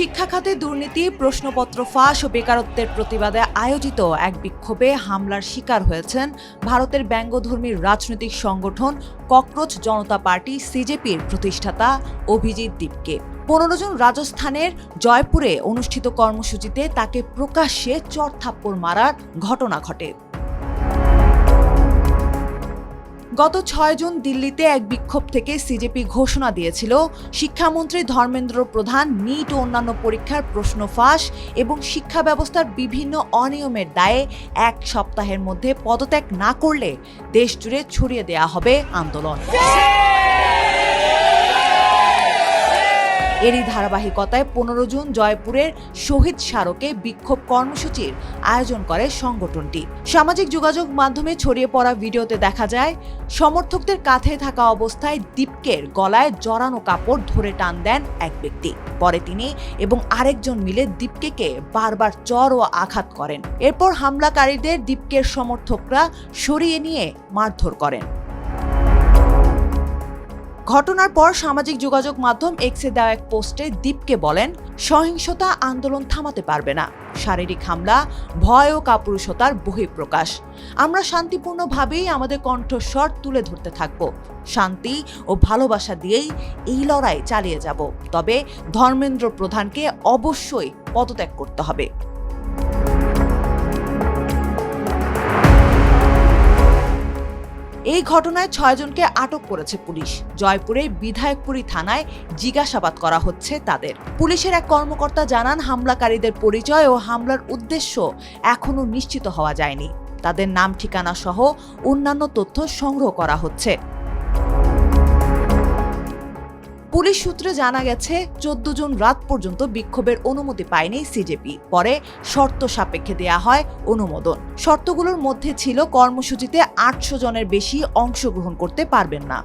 শিক্ষা খাতে দুর্নীতি, প্রশ্নপত্র ফাঁস ও বেকারত্বের প্রতিবাদে আয়োজিত এক বিক্ষোভে হামলার শিকার হয়েছেন ভারতের ব্যঙ্গধর্মী রাজনৈতিক সংগঠন ককরোচ জনতা পার্টি সিজেপির প্রতিষ্ঠাতা অভিজিৎ দীপকে। 15 জন রাজস্থানের জয়পুরে অনুষ্ঠিত কর্মসূচিতে তাকে প্রকাশ্যে চড়-থাপ্পড় মারার ঘটনা ঘটে। গত 6 জুন দিল্লিতে এক বিক্ষোভ থেকে সিজেপি ঘোষণা দিয়েছিল শিক্ষামন্ত্রী ধর্মেন্দ্র প্রধান নিট ও অন্যান্য পরীক্ষার প্রশ্ন ফাঁস এবং শিক্ষা ব্যবস্থার বিভিন্ন অনিয়মের দায়ে 1 সপ্তাহের মধ্যে পদত্যাগ না করলে দেশজুড়ে ছড়িয়ে দেয়া হবে আন্দোলন। এরই ধারাবাহিকতায় 15 জুন জয়পুরের শহীদ স্মারকে বিক্ষোভ কর্মসূচির আয়োজন করে সংগঠনটি। সামাজিক যোগাযোগ মাধ্যমে ছড়িয়ে পড়া ভিডিওতে দেখা যায় সমর্থকদের কাঁধে থাকা অবস্থায় দীপকের গলায় জড়ানো কাপড় ধরে টান দেন এক ব্যক্তি। পরে তিনি এবং আরেকজন মিলে দীপকে বারবার চড় ও আঘাত করেন। এরপর হামলাকারীদের দীপকের সমর্থকরা সরিয়ে নিয়ে মারধর করেন। ঘটনার পর সামাজিক যোগাযোগ মাধ্যম এক্সে দেওয়া এক পোস্টে দীপকে বলেন, সহিংসতা আন্দোলন থামাতে পারবে না। শারীরিক হামলা ভয় ও কাপুরুষতার বহিঃপ্রকাশ। আমরা শান্তিপূর্ণভাবেই আমাদের কণ্ঠস্বর তুলে ধরতে থাকব। শান্তি ও ভালোবাসা দিয়েই এই লড়াই চালিয়ে যাব। তবে ধর্মেন্দ্র প্রধানকে অবশ্যই পদত্যাগ করতে হবে। এই ঘটনায় 6 জনকে আটক করেছে পুলিশ। জয়পুরে বিধায়কপুরী থানায় জিজ্ঞাসাবাদ করা হচ্ছে তাদের। পুলিশের এক কর্মকর্তা জানান, হামলাকারীদের পরিচয় ও হামলার উদ্দেশ্য এখনো নিশ্চিত হওয়া যায়নি। তাদের নাম ঠিকানা সহ অন্যান্য তথ্য সংগ্রহ করা হচ্ছে। পুলিশ সূত্রে জানা গেছে 14 জুন রাত পর্যন্ত বিক্ষোভের অনুমতি পায়নি সিজেপি। পরে শর্ত সাপেক্ষে দেয়া হয় অনুমোদন। শর্তগুলোর মধ্যে ছিল কর্মসূচিতে 800 জনের বেশি অংশগ্রহণ করতে পারবেন না।